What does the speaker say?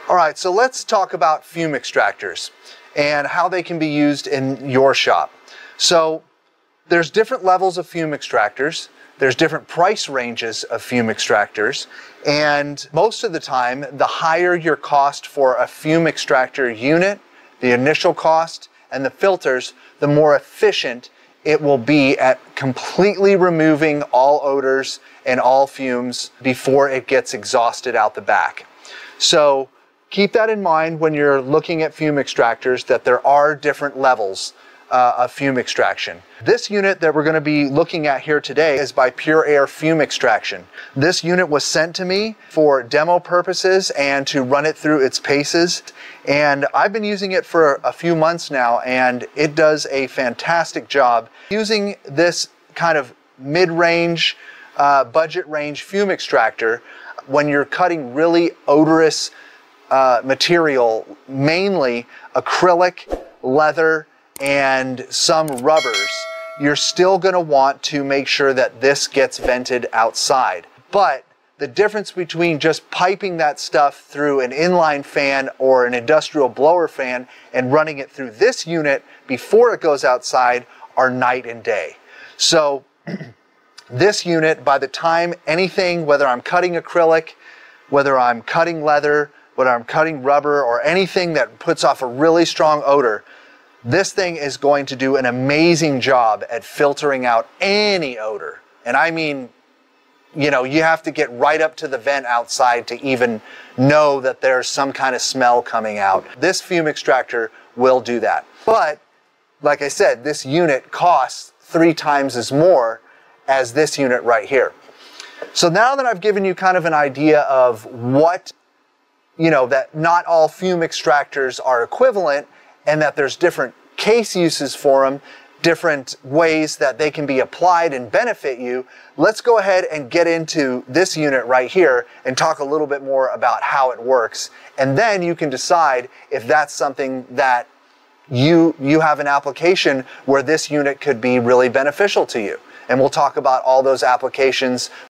All right, so let's talk about fume extractors and how they can be used in your shop. So there's different levels of fume extractors. There's different price ranges of fume extractors. And most of the time, the higher your cost for a fume extractor unit, the initial cost, and the filters, the more efficient it will be at completely removing all odors and all fumes before it gets exhausted out the back. So keep that in mind when you're looking at fume extractors, that there are different levels of fume extraction. This unit that we're going to be looking at here today is by Pure Air Fume Extraction. This unit was sent to me for demo purposes and to run it through its paces. And I've been using it for a few months now, and it does a fantastic job. Using this kind of mid-range, budget range fume extractor, when you're cutting really odorous material, mainly acrylic, leather, and some rubbers, you're still going to want to make sure that this gets vented outside. But the difference between just piping that stuff through an inline fan or an industrial blower fan and running it through this unit before it goes outside are night and day. So this unit, by the time anything, whether I'm cutting acrylic, whether I'm cutting leather, whether I'm cutting rubber, or anything that puts off a really strong odor, this thing is going to do an amazing job at filtering out any odor. And I mean, you know, you have to get right up to the vent outside to even know that there's some kind of smell coming out. This fume extractor will do that. But, like I said, this unit costs 3 times as more as this unit right here. So now that I've given you kind of an idea of what, you know, that not all fume extractors are equivalent, and that there's different case uses for them, different ways that they can be applied and benefit you, let's go ahead and get into this unit right here and talk a little bit more about how it works. And then you can decide if that's something that you have an application where this unit could be really beneficial to you. And we'll talk about all those applications